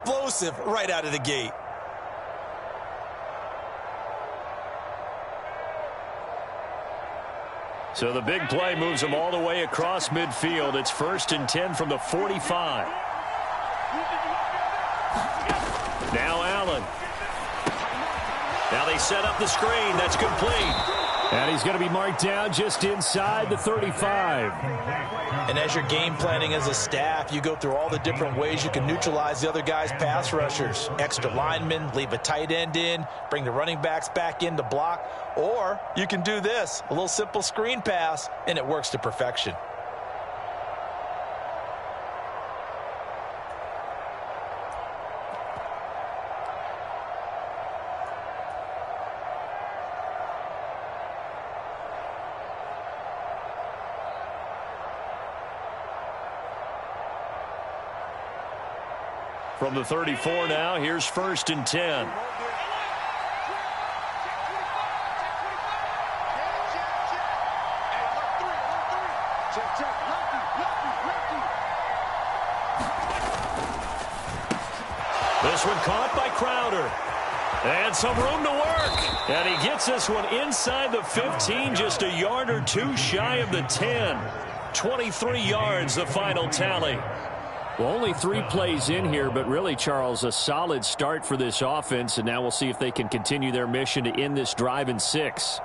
explosive right out of the gate. So the big play moves them all the way across midfield. It's 1st and 10 from the 45. Now Allen. Now they set up the screen. That's complete. And he's going to be marked down just inside the 35. And as you're game planning as a staff, you go through all the different ways you can neutralize the other guy's pass rushers. Extra linemen, leave a tight end in, bring the running backs back in to block. Or you can do this, a little simple screen pass, and it works to perfection. From the 34 now, here's 1st and 10. This one caught by Crowder. And some room to work. And he gets this one inside the 15, just a yard or two shy of the 10. 23 yards, the final tally. Well, only 3 plays in here, but really, Charles, a solid start for this offense, and now we'll see if they can continue their mission to end this drive in 6.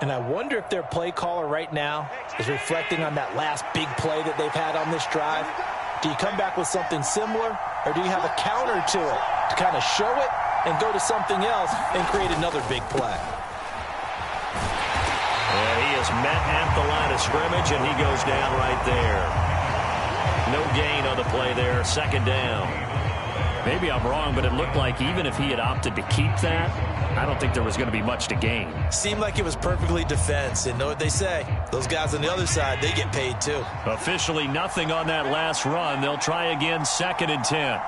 And I wonder if their play caller right now is reflecting on that last big play that they've had on this drive. Do you come back with something similar, or do you have a counter to it to kind of show it and go to something else and create another big play? And he is met at the line of scrimmage, and he goes down right there. No gain on the play there, 2nd down. Maybe I'm wrong, but it looked like even if he had opted to keep that, I don't think there was going to be much to gain. Seemed like it was perfectly defense, and know what they say. Those guys on the other side, they get paid too. Officially nothing on that last run. They'll try again, 2nd and 10.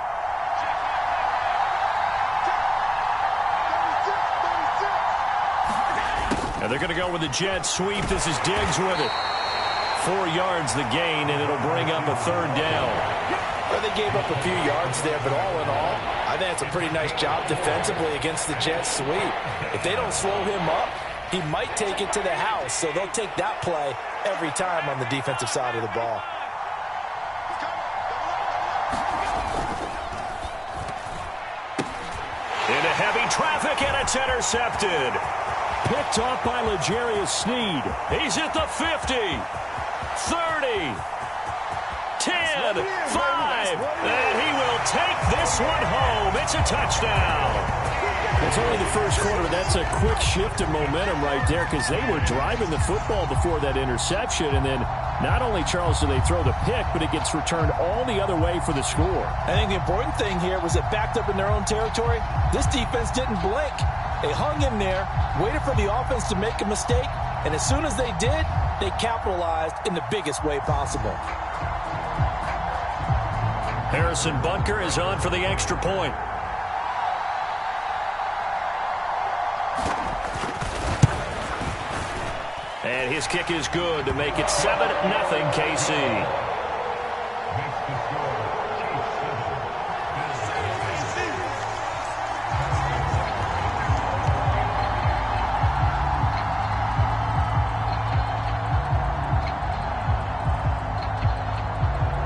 And they're going to go with the jet sweep. This is Diggs with it. 4 yards the gain, and it'll bring up a 3rd down. Well, they gave up a few yards there, but all in all, I think it's a pretty nice job defensively against the jet sweep. If they don't slow him up, he might take it to the house, so they'll take that play every time on the defensive side of the ball. Into heavy traffic, and it's intercepted. Picked off by L'Jarius Sneed. He's at the 50. 30, 10, 5, and he will take this one home. It's a touchdown. It's only the first quarter, but that's a quick shift of momentum right there because they were driving the football before that interception, and then not only, Charles, do they throw the pick, but it gets returned all the other way for the score. I think the important thing here was it backed up in their own territory. This defense didn't blink. They hung in there, waited for the offense to make a mistake, and as soon as they did, they capitalized in the biggest way possible. Harrison Butker is on for the extra point. And his kick is good to make it 7-0 KC.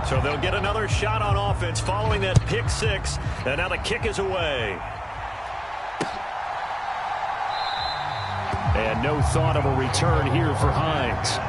So they'll get another shot on offense following that pick 6. And now the kick is away. And no thought of a return here for Hines.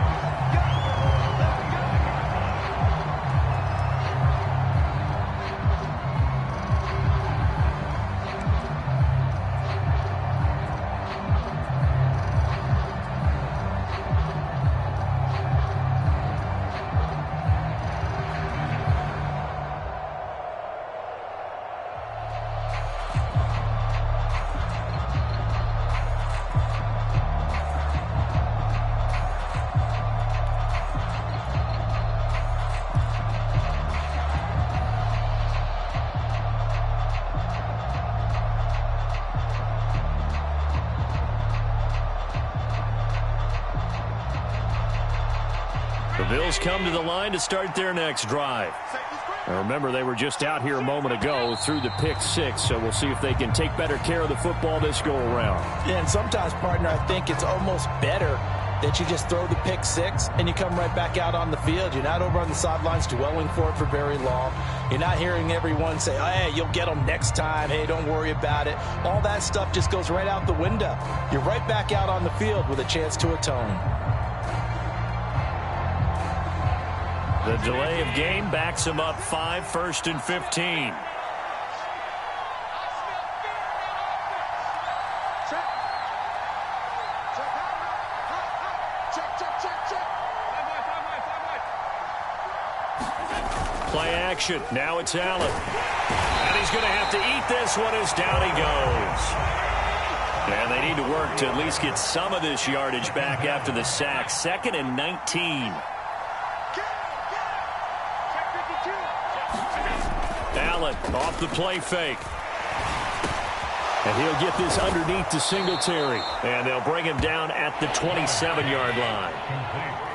The Bills come to the line to start their next drive. Now remember, they were just out here a moment ago through the pick six, so we'll see if they can take better care of the football this go-around. Yeah, and sometimes, partner, I think it's almost better that you just throw the pick six and you come right back out on the field. You're not over on the sidelines dwelling for it for very long. You're not hearing everyone say, hey, you'll get them next time. Hey, don't worry about it. All that stuff just goes right out the window. You're right back out on the field with a chance to atone. The delay of game backs him up 5, 1st and 15. Play action. Now it's Allen. And he's going to have to eat this one as down he goes. And they need to work to at least get some of this yardage back after the sack. 2nd and 19. Allen off the play fake. And he'll get this underneath to Singletary. And they'll bring him down at the 27-yard line.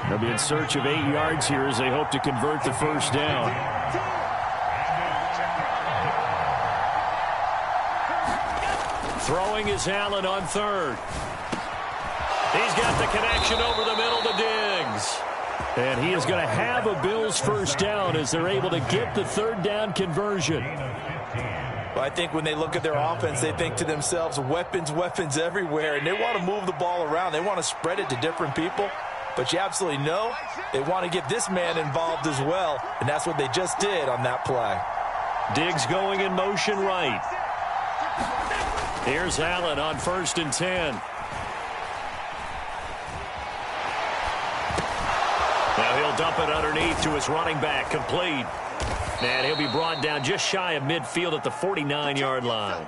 They'll be in search of 8 yards here as they hope to convert the first down. Throwing is Allen on 3rd. He's got the connection over the middle to Diggs. And he is going to have a Bills first down as they're able to get the 3rd down conversion. Well, I think when they look at their offense, they think to themselves, weapons, weapons everywhere. And they want to move the ball around. They want to spread it to different people. But you absolutely know they want to get this man involved as well. And that's what they just did on that play. Diggs going in motion right. Here's Allen on 1st and 10. Now he'll dump it underneath to his running back, complete. And he'll be brought down just shy of midfield at the 49-yard line.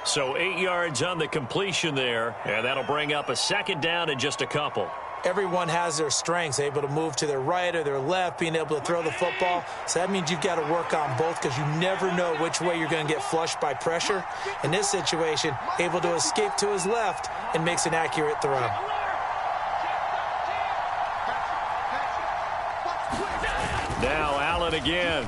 So 8 yards on the completion there, and that'll bring up a 2nd down in just a couple. Everyone has their strengths, able to move to their right or their left, being able to throw the football. So that means you've got to work on both because you never know which way you're going to get flushed by pressure. In this situation, able to escape to his left and makes an accurate throw. Now Allen again.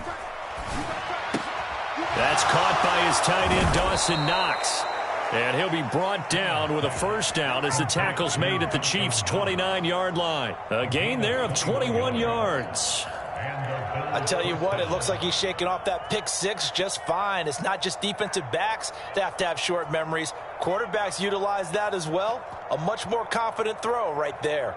That's caught by his tight end, Dawson Knox. And he'll be brought down with a first down as the tackle's made at the Chiefs' 29-yard line. A gain there of 21 yards. I tell you what, it looks like he's shaking off that pick six just fine. It's not just defensive backs that have short memories. Quarterbacks utilize that as well. A much more confident throw right there.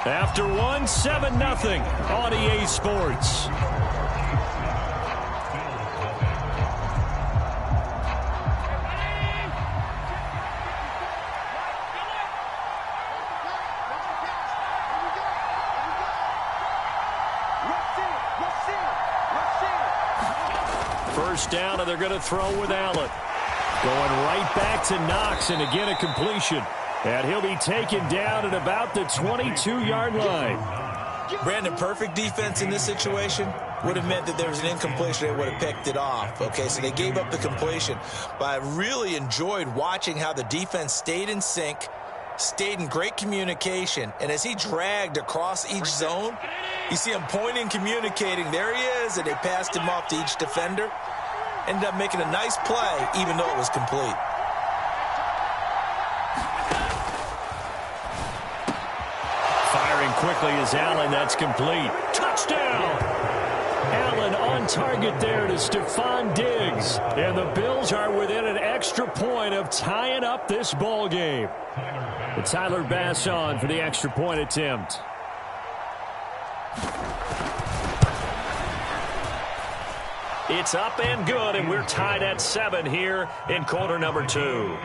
After one, 7-0 on EA Sports. First down, and they're going to throw with Allen. Going right back to Knox, and again a completion. And he'll be taken down at about the 22-yard line. Brandon, perfect defense in this situation would have meant that there was an incompletion. They would have picked it off. Okay, so they gave up the completion. But I really enjoyed watching how the defense stayed in sync, stayed in great communication. And as he dragged across each zone, you see him pointing, communicating. There he is, and they passed him off to each defender. Ended up making a nice play, even though it was complete. Quickly as Allen, that's complete. Touchdown! Allen on target there to Stephon Diggs. And the Bills are within an extra point of tying up this ball game. But Tyler Bass on for the extra point attempt. It's up and good, and we're tied at 7 here in quarter number 2.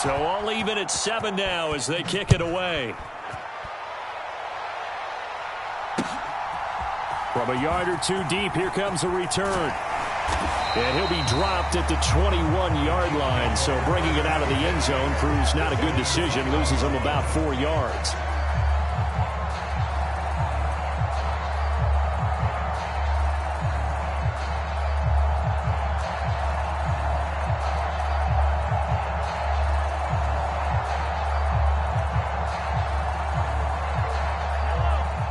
So all even at 7 now as they kick it away. From a yard or two deep, here comes a return. And he'll be dropped at the 21-yard line, so bringing it out of the end zone proves not a good decision, loses him about 4 yards.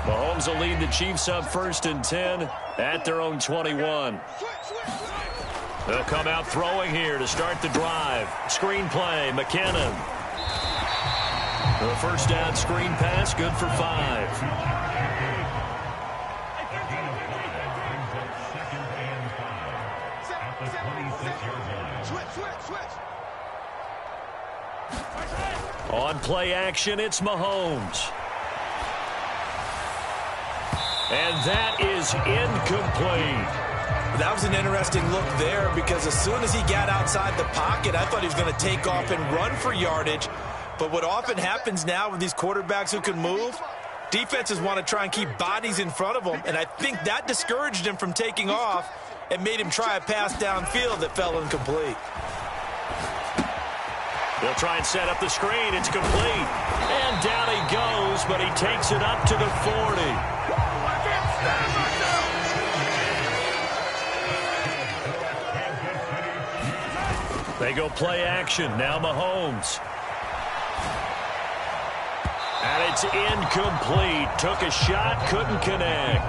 Mahomes will lead the Chiefs up 1st and 10 at their own 21. They'll come out throwing here to start the drive. Screen play, McKinnon. The first down screen pass, good for 5. On play action, it's Mahomes. And that is incomplete. That was an interesting look there because as soon as he got outside the pocket, I thought he was going to take off and run for yardage. But what often happens now with these quarterbacks who can move, defenses want to try and keep bodies in front of them. And I think that discouraged him from taking off and made him try a pass downfield that fell incomplete. They'll try and set up the screen. It's complete. And down he goes, but he takes it up to the 40. They go play action. Now Mahomes. And it's incomplete. Took a shot, couldn't connect.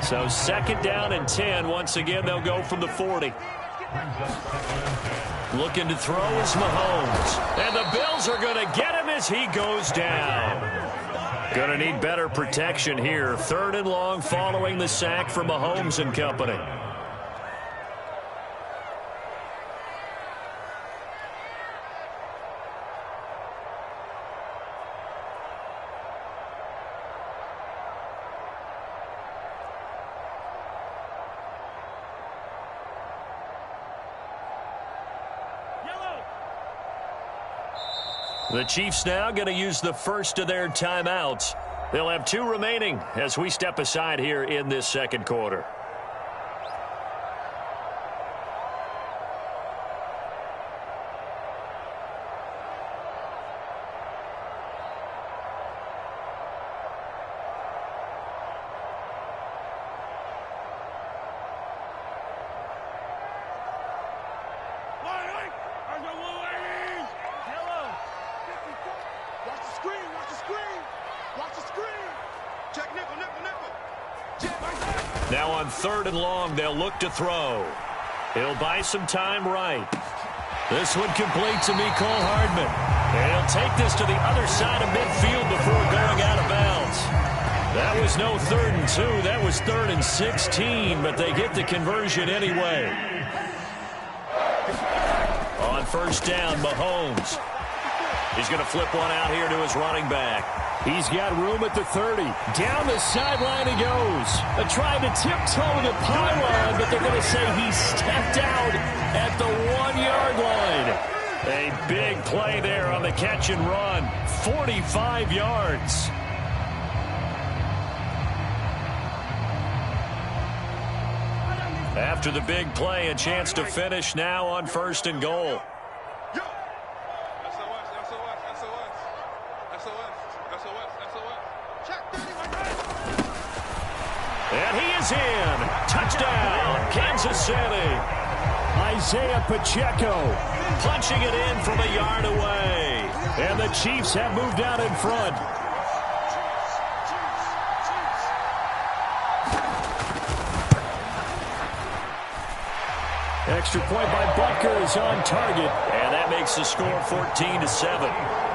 So 2nd down and 10. Once again, they'll go from the 40. Looking to throw is Mahomes. And the Bills are going to get him as he goes down. Going to need better protection here. 3rd and long following the sack from Mahomes and company. The Chiefs now going to use the first of their timeouts. They'll have 2 remaining as we step aside here in this 2nd quarter. Now on 3rd and long, they'll look to throw. He'll buy some time right. This one complete to Mecole Hardman. And he'll take this to the other side of midfield before going out of bounds. That was no 3rd and 2. That was 3rd and 16, but they get the conversion anyway. On 1st down, Mahomes. He's going to flip one out here to his running back. He's got room at the 30. Down the sideline he goes. Trying to tiptoe the pylon, but they're going to say he stepped out at the 1-yard line. A big play there on the catch and run. 45 yards. After the big play, a chance to finish now on 1st and goal. And he is in. Touchdown, Kansas City. Isaiah Pacheco punching it in from a yard away. And the Chiefs have moved out in front. Extra point by Butker is on target. And that makes the score 14-7.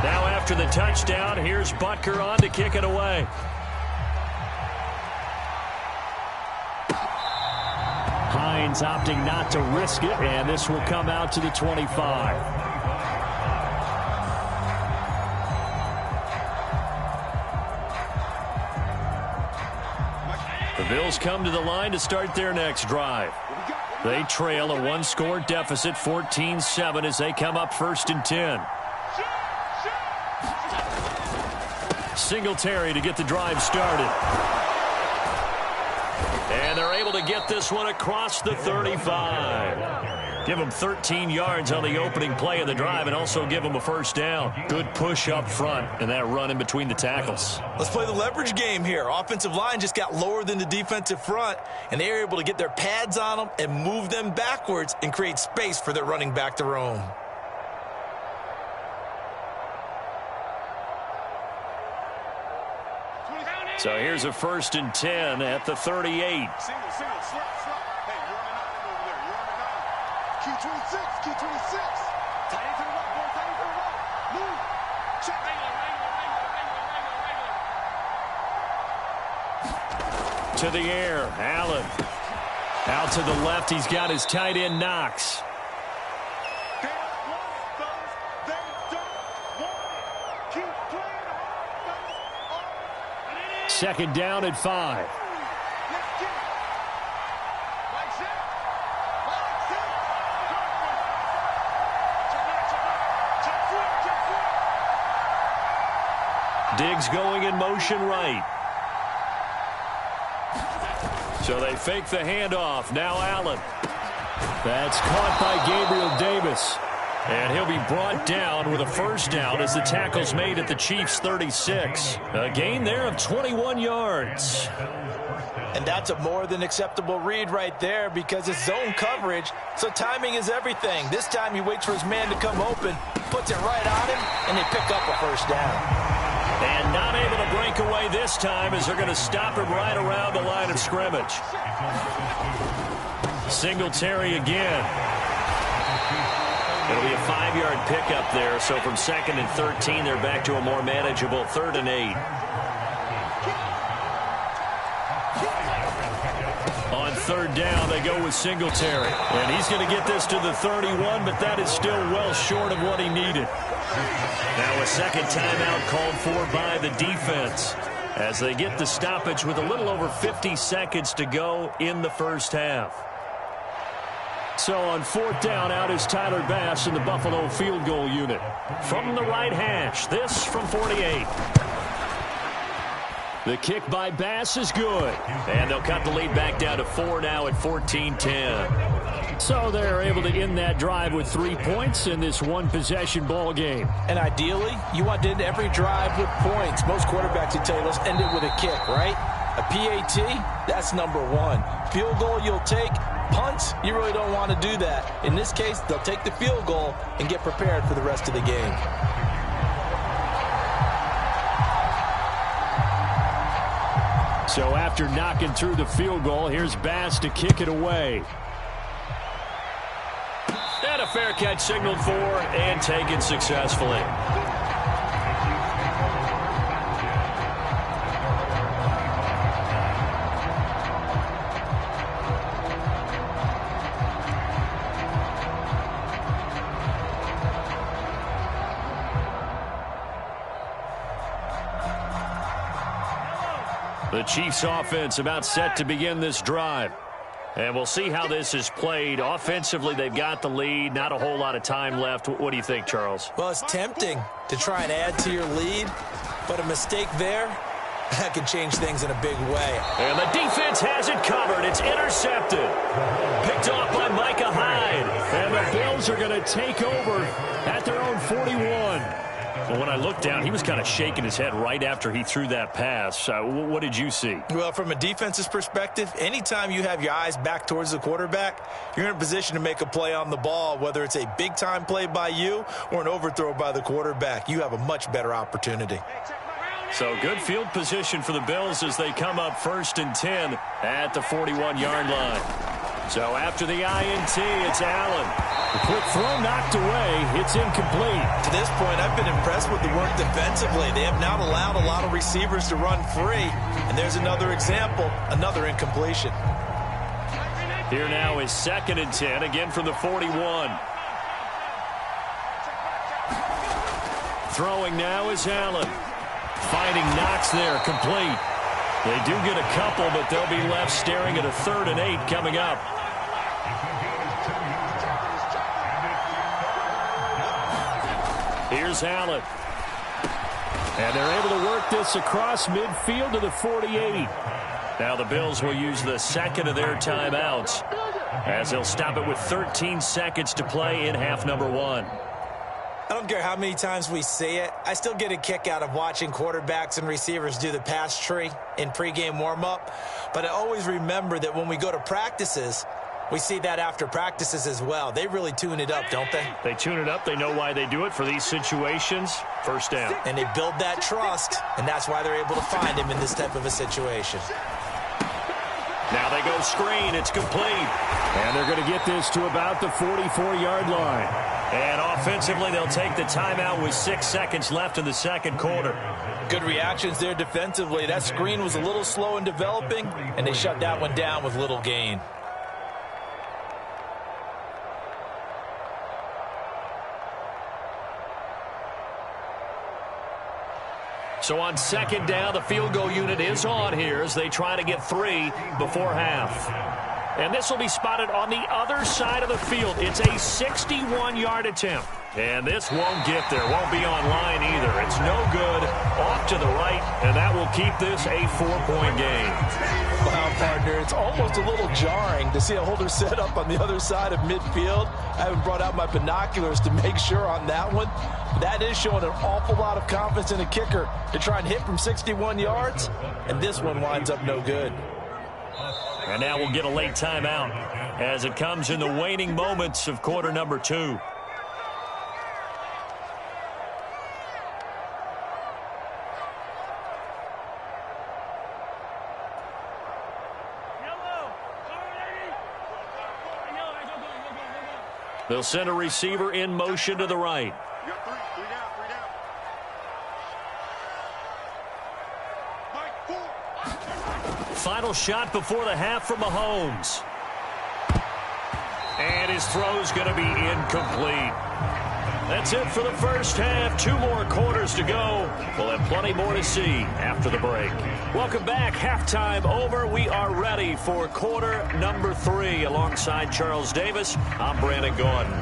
Now after the touchdown, here's Butker on to kick it away. Hines opting not to risk it, and this will come out to the 25. The Bills come to the line to start their next drive. They trail a 1-score deficit, 14-7, as they come up 1st and 10. Singletary to get the drive started. And they're able to get this one across the 35. Give them 13 yards on the opening play of the drive and also give them a first down. Good push up front and that run in between the tackles. Let's play the leverage game here. Offensive line just got lower than the defensive front, and they were able to get their pads on them and move them backwards and create space for their running back to roam. So here's a 1st and 10 at the 38. Single, slip. Hey, you're on the 9 over there. You're on the 9. Q26. Tight end to the right, boy. Tight end to the right. Move. Check. To the air, Allen. Out to the left, he's got his tight end, Knox. They don't want it, fellas. They don't want it. Keep playing hard, fellas. Second down at 5. Let's get it. Right set. Check foot. Diggs going in motion right. So they fake the handoff. Now Allen. That's caught by Gabriel Davis. And he'll be brought down with a first down as the tackle's made at the Chiefs' 36. A gain there of 21 yards. And that's a more than acceptable read right there because it's zone coverage, so timing is everything. This time he waits for his man to come open, puts it right on him, and they pick up a first down. And not able to break away this time as they're going to stop him right around the line of scrimmage. Singletary again. It'll be a 5-yard pickup there, so from 2nd and 13, they're back to a more manageable 3rd and 8. On 3rd down, they go with Singletary. And he's going to get this to the 31, but that is still well short of what he needed. Now a second timeout called for by the defense as they get the stoppage with a little over 50 seconds to go in the first half. So on 4th down, out is Tyler Bass in the Buffalo field goal unit. From the right hash, this from 48. The kick by Bass is good. And they'll cut the lead back down to 4 now at 14-10. So they're able to end that drive with 3 points in this one-possession ball game. And ideally, you want to end every drive with points. Most quarterbacks would tell you, let's end it with a kick, right? A PAT, that's number 1. Field goal you'll take. Punts, you really don't want to do that. In this case, they'll take the field goal and get prepared for the rest of the game. So after knocking through the field goal, here's Bass to kick it away. And a fair catch signaled for and taken successfully. The Chiefs offense about set to begin this drive. And we'll see how this is played. Offensively, they've got the lead. Not a whole lot of time left. What do you think, Charles? Well, it's tempting to try and add to your lead, but a mistake there, that can change things in a big way. And the defense has it covered. It's intercepted. Picked off by Micah Hyde. And the Bills are going to take over at their own 41. Well, when I looked down, he was kind of shaking his head right after he threw that pass. What did you see? Well, from a defense's perspective, anytime you have your eyes back towards the quarterback, you're in a position to make a play on the ball, whether it's a big-time play by you or an overthrow by the quarterback. You have a much better opportunity. So good field position for the Bills as they come up 1st and 10 at the 41-yard line. So after the INT, it's Allen. The quick throw knocked away. It's incomplete. To this point, I've been impressed with the work defensively. They have not allowed a lot of receivers to run free. And there's another example, another incompletion. Here now is 2nd and 10, again from the 41. Throwing now is Allen. Finding Knox there, complete. They do get a couple, but they'll be left staring at a 3rd and 8 coming up. Here's Allen. And they're able to work this across midfield to the 48. Now the Bills will use the second of their timeouts as they'll stop it with 13 seconds to play in half number 1. I don't care how many times we see it. I still get a kick out of watching quarterbacks and receivers do the pass tree in pregame warm-up. But I always remember that when we go to practices, we see that after practices as well. They really tune it up, don't they? They tune it up. They know why they do it for these situations. First down. And they build that trust, and that's why they're able to find him in this type of a situation. Now they go screen. It's complete. And they're going to get this to about the 44-yard line. And offensively, they'll take the timeout with 6 seconds left in the second quarter. Good reactions there defensively. That screen was a little slow in developing, and they shut that one down with little gain. So on second down, the field goal unit is on here as they try to get 3 before half. And this will be spotted on the other side of the field. It's a 61-yard attempt. And this won't get there. Won't be on line either. It's no good. Off to the right, and that will keep this a 4-point game. Wow, partner, it's almost a little jarring to see a holder set up on the other side of midfield. I haven't brought out my binoculars to make sure on that one. That is showing an awful lot of confidence in a kicker to try and hit from 61 yards, and this one winds up no good. And now we'll get a late timeout as it comes in the waning moments of quarter number 2. They'll send a receiver in motion to the right. You got 3 down, 3 down. Mike, 4. Final shot before the half from Mahomes. And his throw's going to be incomplete. That's it for the first half. 2 more quarters to go. We'll have plenty more to see after the break. Welcome back. Halftime over. We are ready for quarter number 3. Alongside Charles Davis, I'm Brandon Gordon.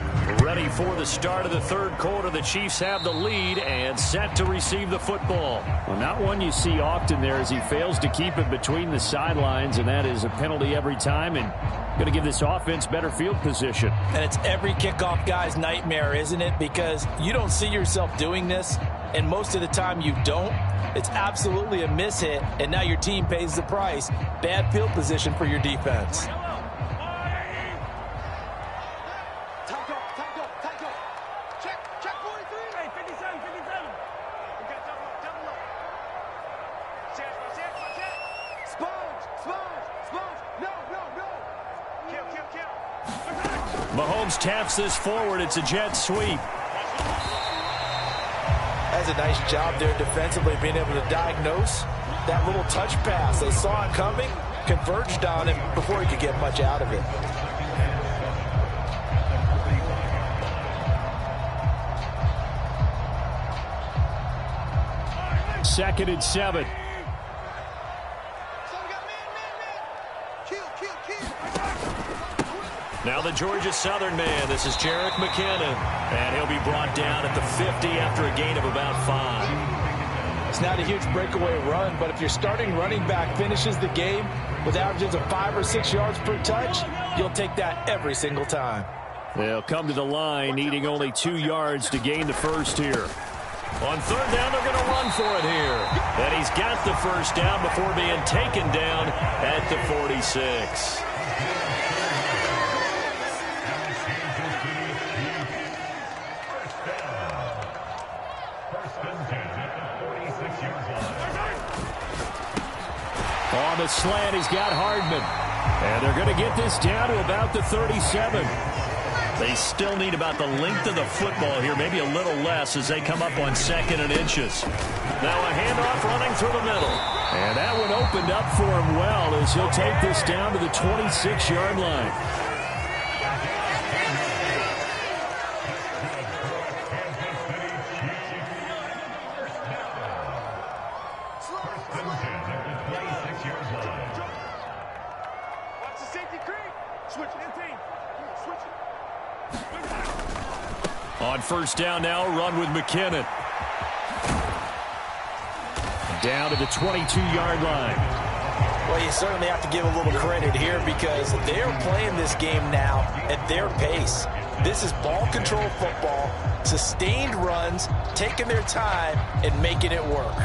Ready for the start of the third quarter. The Chiefs have the lead and set to receive the football. Well, not one you see often there as he fails to keep it between the sidelines, and that is a penalty every time, and going to give this offense better field position. And it's every kickoff guy's nightmare, isn't it? Because you don't see yourself doing this, and most of the time you don't. It's absolutely a mishit, and now your team pays the price. Bad field position for your defense. Check 43. Hey, 57. We got double up. Check. Sponge. No. Kill. Mahomes taps this forward. It's a jet sweep. That's a nice job there defensively, being able to diagnose that little touch pass. They saw it coming, converged on it before he could get much out of it. Second and 7. Kill. Now the Georgia Southern man. This is Jerick McKinnon. And he'll be brought down at the 50 after a gain of about 5. It's not a huge breakaway run, but if your starting running back finishes the game with averages of 5 or 6 yards per touch, you'll take that every single time. They'll come to the line needing only 2 yards to gain the first here. On third down, they're going to run for it here. And he's got the first down before being taken down at the 46. On the slant, he's got Hardman. And they're going to get this down to about the 37. They still need about the length of the football here, maybe a little less as they come up on 2nd and inches. Now a handoff running through the middle. And that one opened up for him well as he'll take this down to the 26-yard line. Watch the safety creep. Switch it. Switch it. On first down now, run with McKinnon. down to the 22-yard line. Well, you certainly have to give a little credit here because they're playing this game now at their pace. This is ball control football, sustained runs, taking their time and making it work.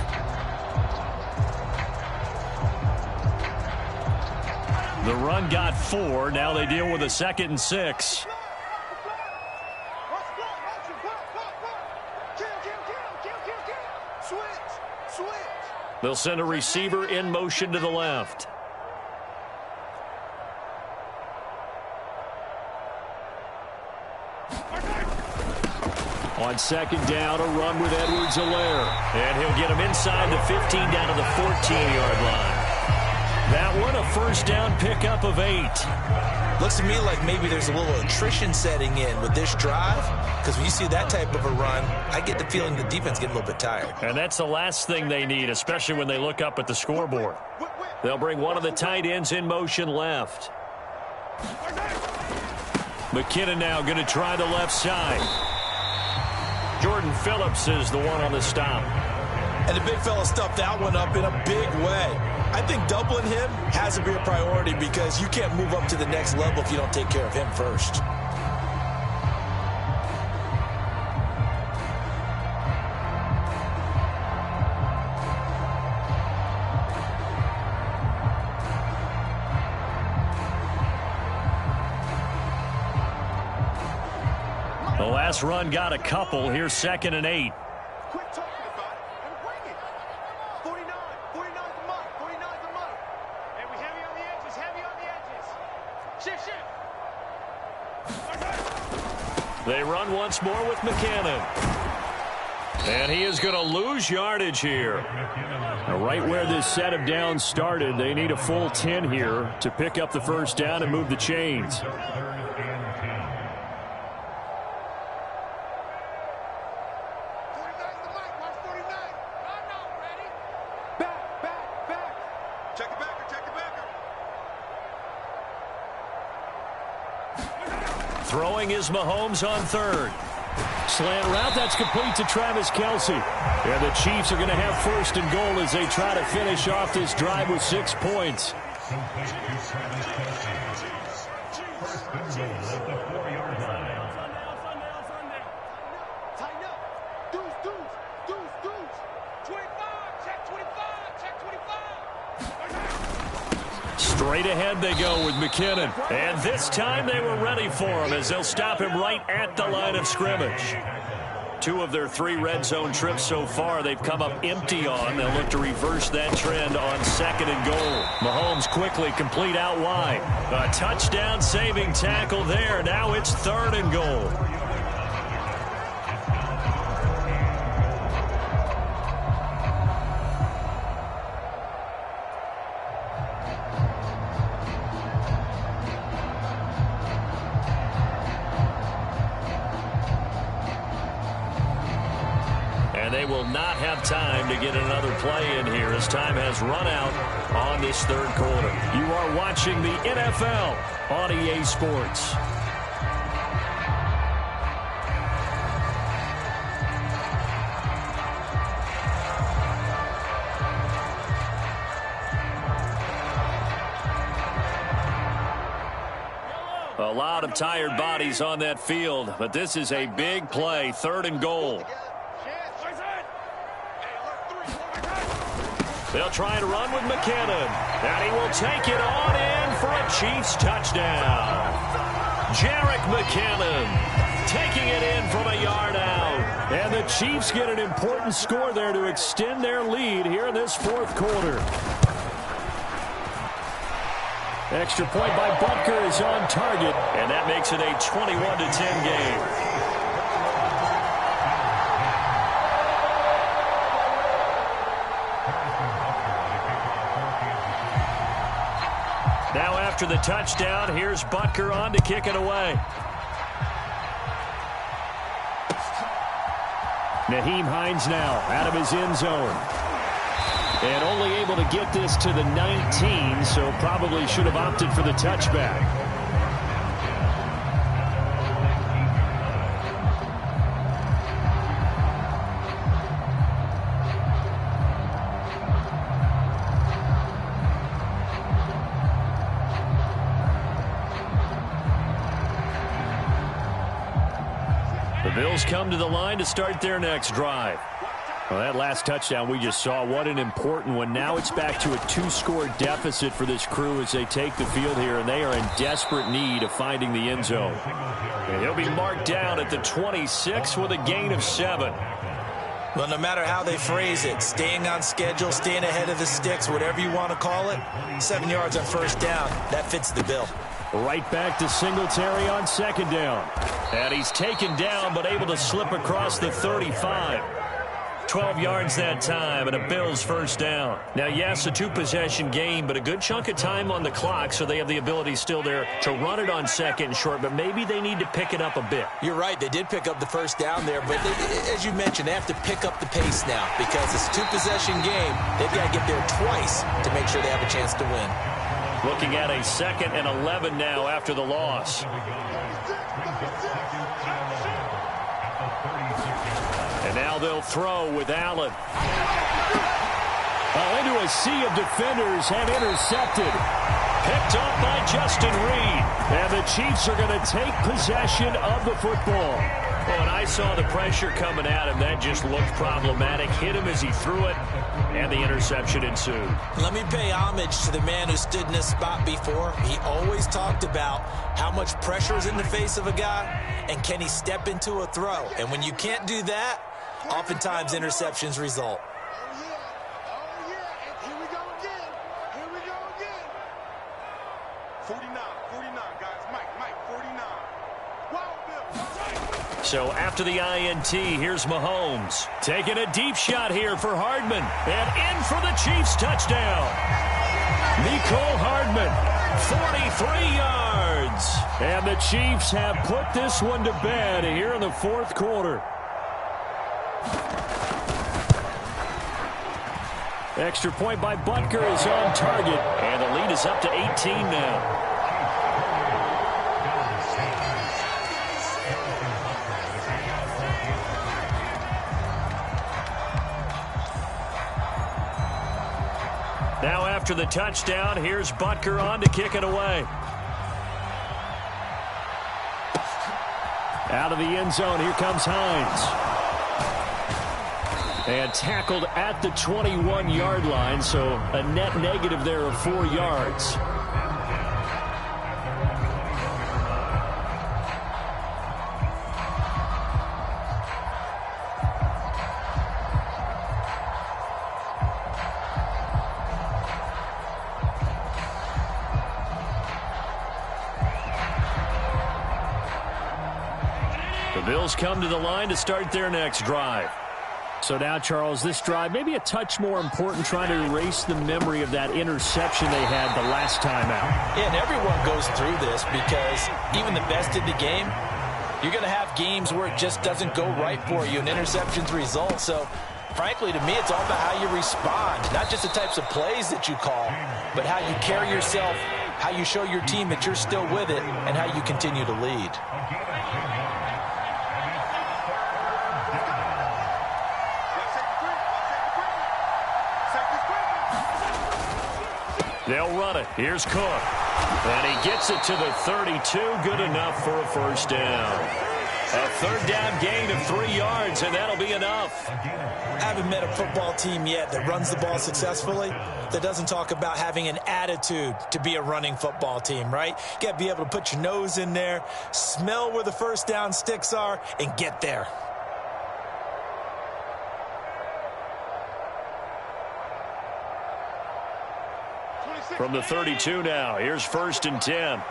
The run got 4. Now they deal with a 2nd and 6. They'll send a receiver in motion to the left. On 2nd down, a run with Edwards-Helaire. And he'll get him inside the 15 down to the 14-yard line. That one, a 1st down pickup of 8. Looks to me like maybe there's a little attrition setting in with this drive, because when you see that type of a run, I get the feeling the defense getting a little bit tired. And that's the last thing they need, especially when they look up at the scoreboard. They'll bring one of the tight ends in motion left. McKinnon now going to try the left side. Jordan Phillips is the one on the stop. And the big fella stuffed that one up in a big way. I think doubling him has to be a priority because you can't move up to the next level if you don't take care of him first. The last run got a couple. Here's 2nd and 8. Quit talking about it and bring it. 49, 49's the mark, 49's the mark. And we heavy on the edges, heavy on the edges. Shift, shift. They run once more with McKinnon. And he is going to lose yardage here. Now, right where this set of downs started, they need a full 10 here to pick up the 1st down and move the chains. Throwing is Mahomes on 3rd. Slant route, that's complete to Travis Kelce. And the Chiefs are going to have 1st and goal as they try to finish off this drive with 6 points. Straight ahead they go with McKinnon. And this time they were ready for him as they'll stop him right at the line of scrimmage. 2 of their 3 red zone trips so far they've come up empty on. They'll look to reverse that trend on 2nd and goal. Mahomes quickly complete out wide. A touchdown saving tackle there. Now it's 3rd and goal. They will not have time to get another play in here as time has run out on this 3rd quarter. You are watching the NFL on EA Sports. A lot of tired bodies on that field, but this is a big play, 3rd and goal. They'll try to run with McKinnon. And he will take it on in for a Chiefs touchdown. Jerick McKinnon taking it in from a yard out. And the Chiefs get an important score there to extend their lead here in this 4th quarter. Extra point by Butker is on target. And that makes it a 21-10 game. Now after the touchdown, here's Butker on to kick it away. Nyheim Hines now out of his end zone. And only able to get this to the 19, so probably should have opted for the touchback. Bills come to the line to start their next drive. Well, that last touchdown we just saw, what an important one. Now it's back to a 2-score deficit for this crew as they take the field here, and they are in desperate need of finding the end zone. And he'll be marked down at the 26 with a gain of 7. Well, no matter how they phrase it, staying on schedule, staying ahead of the sticks, whatever you want to call it, 7 yards on first down, that fits the bill. Right back to Singletary on second down. And he's taken down but able to slip across the 35. 12 yards that time and a Bills first down. Now, yes, a 2-possession game, but a good chunk of time on the clock, so they have the ability still there to run it on second and short, but maybe they need to pick it up a bit. You're right. They did pick up the first down there, but as you mentioned, they have to pick up the pace now because it's a 2-possession game. They've got to get there twice to make sure they have a chance to win. Looking at a 2nd and 11 now after the loss. And now they'll throw with Allen. Into a sea of defenders and intercepted. Picked off by Justin Reed. And the Chiefs are going to take possession of the football. Well, and I saw the pressure coming at him. That just looked problematic. Hit him as he threw it, and the interception ensued. Let me pay homage to the man who stood in this spot before. He always talked about how much pressure is in the face of a guy, and can he step into a throw. And when you can't do that, oftentimes interceptions result. Oh, yeah. And here we go again. Here we go again. 49, guys. Mike, 49. Wow, Bill. So after the INT, here's Mahomes. Taking a deep shot here for Hardman. And in for the Chiefs touchdown. Mecole Hardman, 43 yards. And the Chiefs have put this one to bed here in the fourth quarter. Extra point by Butker is on target. And the lead is up to 18 now. Now after the touchdown, here's Butker on to kick it away. Out of the end zone, here comes Hines. And tackled at the 21-yard line, so a net negative there of 4 yards. The Bills come to the line to start their next drive. So now, Charles, this drive maybe a touch more important, trying to erase the memory of that interception they had the last time out. Yeah, and everyone goes through this because even the best in the game, you're going to have games where it just doesn't go right for you and interceptions result. So, frankly, to me, it's all about how you respond, not just the types of plays that you call, but how you carry yourself, how you show your team that you're still with it, and how you continue to lead. They'll run it. Here's Cook. And he gets it to the 32. Good enough for a first down. A third down gain of 3 yards, and that'll be enough. I haven't met a football team yet that runs the ball successfully that doesn't talk about having an attitude to be a running football team, right? You got to be able to put your nose in there, smell where the first down sticks are, and get there. From the 32 now, here's 1st and 10.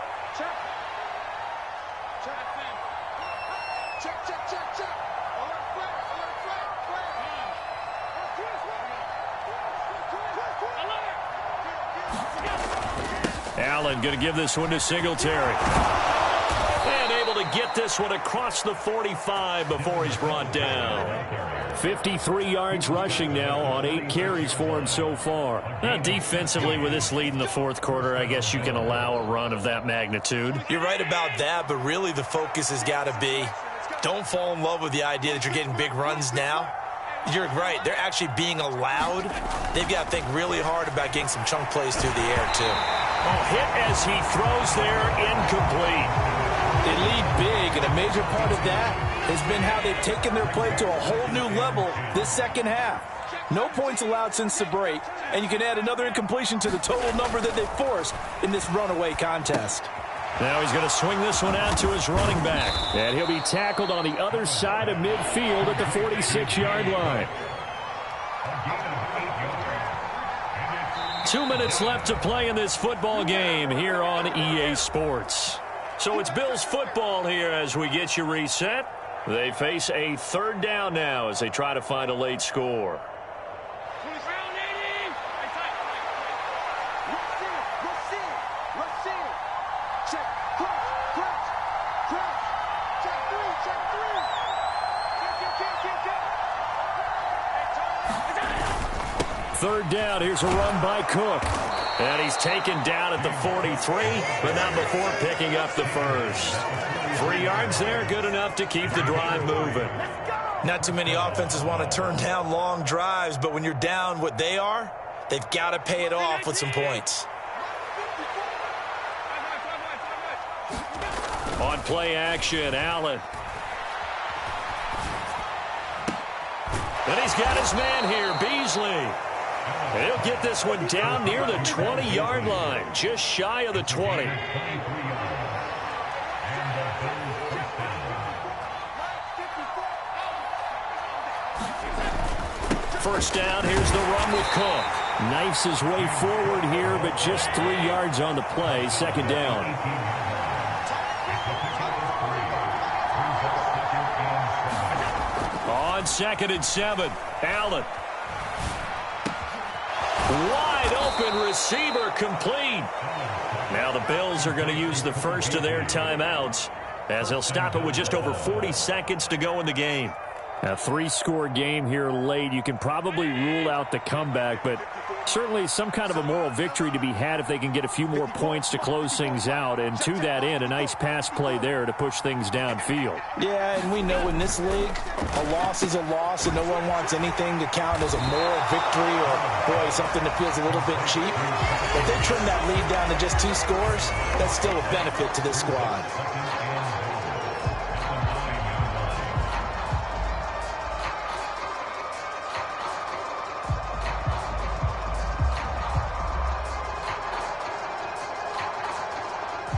Allen going to give this one to Singletary. And able to get this one across the 45 before he's brought down. 53 yards rushing now on 8 carries for him so far. Defensively, with this lead in the fourth quarter, I guess you can allow a run of that magnitude. You're right about that, but really the focus has got to be don't fall in love with the idea that you're getting big runs now. You're right. They're actually being allowed. They've got to think really hard about getting some chunk plays through the air, too. Oh, hit as he throws there, incomplete. They lead big, and a major part of that has been how they've taken their play to a whole new level this second half. No points allowed since the break, and you can add another incompletion to the total number that they forced in this runaway contest. Now he's going to swing this one out to his running back. And he'll be tackled on the other side of midfield at the 46-yard line. 2 minutes left to play in this football game here on EA Sports. So it's Bills football here as we get you reset. They face a third down now as they try to find a late score. Third down, here's a run by Cook. And he's taken down at the 43, but not before picking up the first. 3 yards there, good enough to keep the drive moving. Not too many offenses want to turn down long drives, but when you're down what they are, they've got to pay it off with some points. On play action, Allen. And he's got his man here, Beasley. And he'll get this one down near the 20-yard line, just shy of the 20. First down, here's the run with Cook. Knifes his way forward here, but just 3 yards on the play, second down. On 2nd and 7, Allen. Wide open receiver complete. Now the Bills are going to use the first of their timeouts as they'll stop it with just over 40 seconds to go in the game. A 3-score game here late. You can probably rule out the comeback, but certainly some kind of a moral victory to be had if they can get a few more points to close things out. And to that end, a nice pass play there to push things downfield. Yeah, and we know in this league, a loss is a loss, and no one wants anything to count as a moral victory or, boy, something that feels a little bit cheap. If they trim that lead down to just 2 scores, that's still a benefit to this squad.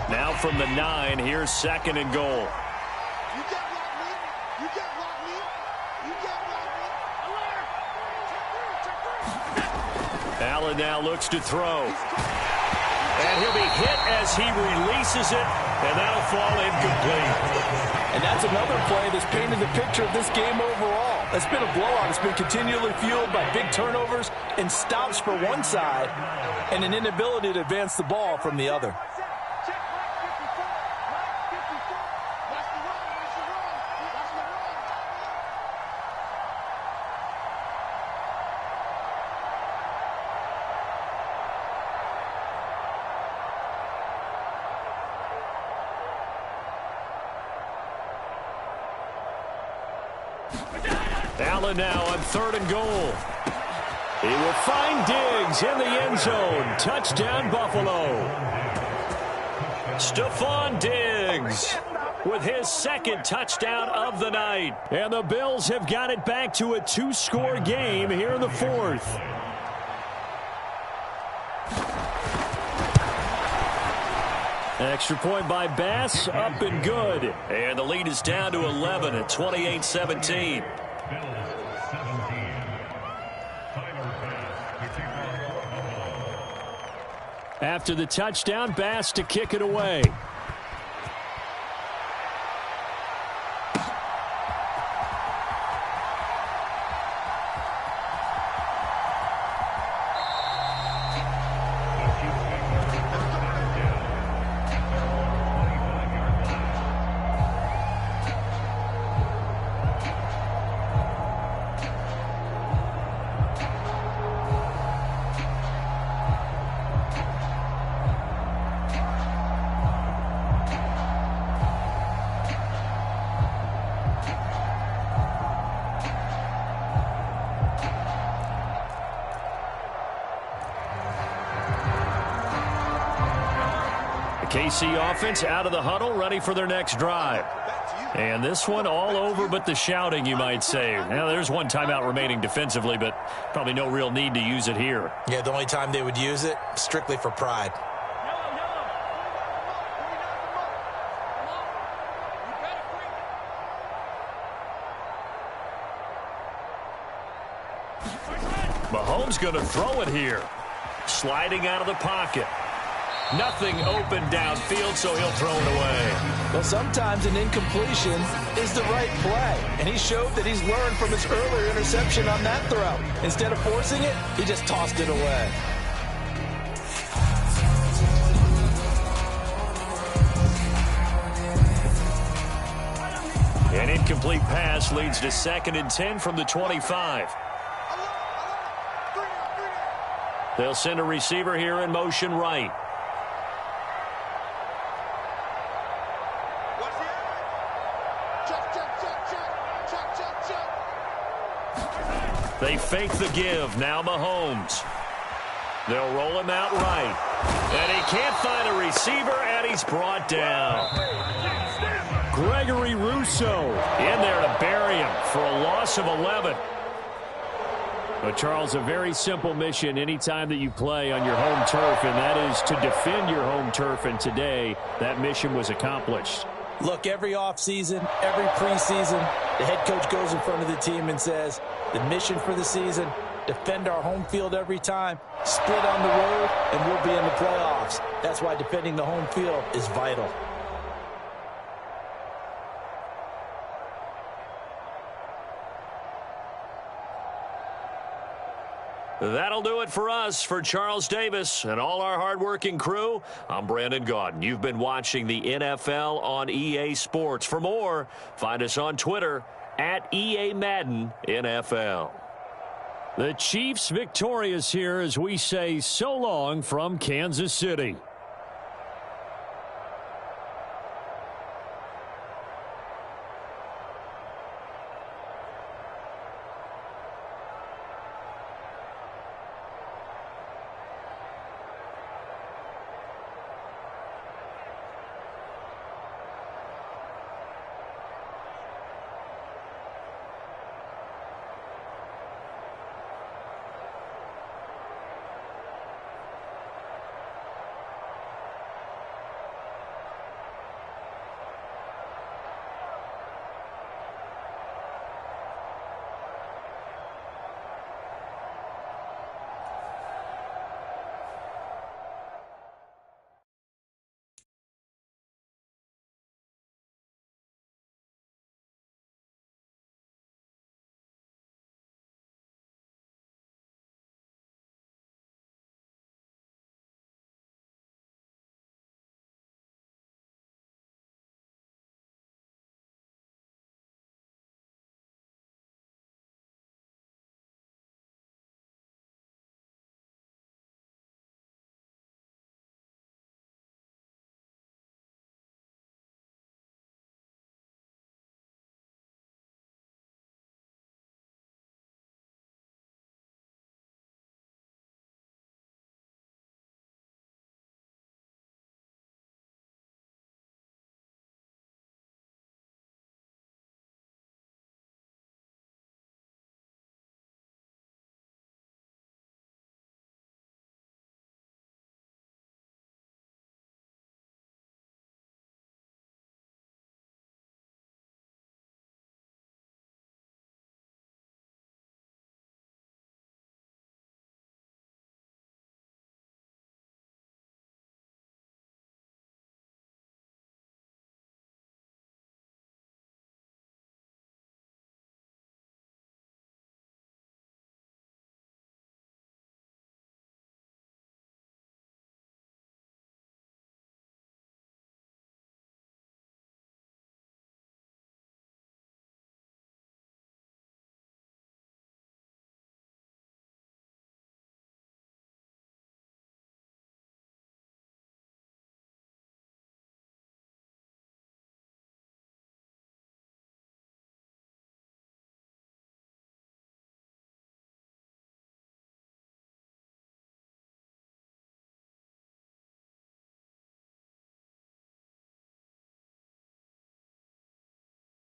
Now from the 9, here's 2nd and goal. You got block me. You got block me. You got block me. Allen now looks to throw. And he'll be hit as he releases it, and that'll fall incomplete. And that's another play that's painted the picture of this game overall. It's been a blowout. It's been continually fueled by big turnovers and stops for one side and an inability to advance the ball from the other. Allen now on 3rd and goal. He will find Diggs in the end zone. Touchdown, Buffalo. Stephon Diggs with his 2nd touchdown of the night. And the Bills have got it back to a 2-score game here in the 4th. Extra point by Bass, up and good. And the lead is down to 11 at 28-17. After the touchdown, Bass to kick it away. KC offense out of the huddle, ready for their next drive. Back to you. And this one all over but the shouting, you might say. Now, there's one timeout remaining defensively, but probably no real need to use it here. Yeah, the only time they would use it, strictly for pride. Mahomes going to throw it here. Sliding out of the pocket. Nothing open downfield, so he'll throw it away. Well, sometimes an incompletion is the right play, and he showed that he's learned from his earlier interception on that throw. Instead of forcing it, he just tossed it away. An incomplete pass leads to 2nd and 10 from the 25. They'll send a receiver here in motion right. They fake the give. Now Mahomes. They'll roll him out right. And he can't find a receiver, and he's brought down. Gregory Rousseau In there to bury him for a loss of 11. But, Charles, a very simple mission anytime that you play on your home turf, and that is to defend your home turf. And today, that mission was accomplished. Look, every offseason, every preseason, the head coach goes in front of the team and says, the mission for the season, defend our home field every time, split on the road, and we'll be in the playoffs. That's why defending the home field is vital. That'll do it for us. For Charles Davis and all our hardworking crew, I'm Brandon Gaudin. You've been watching the NFL on EA Sports. For more, find us on Twitter at EA Madden NFL. The Chiefs victorious here as we say so long from Kansas City.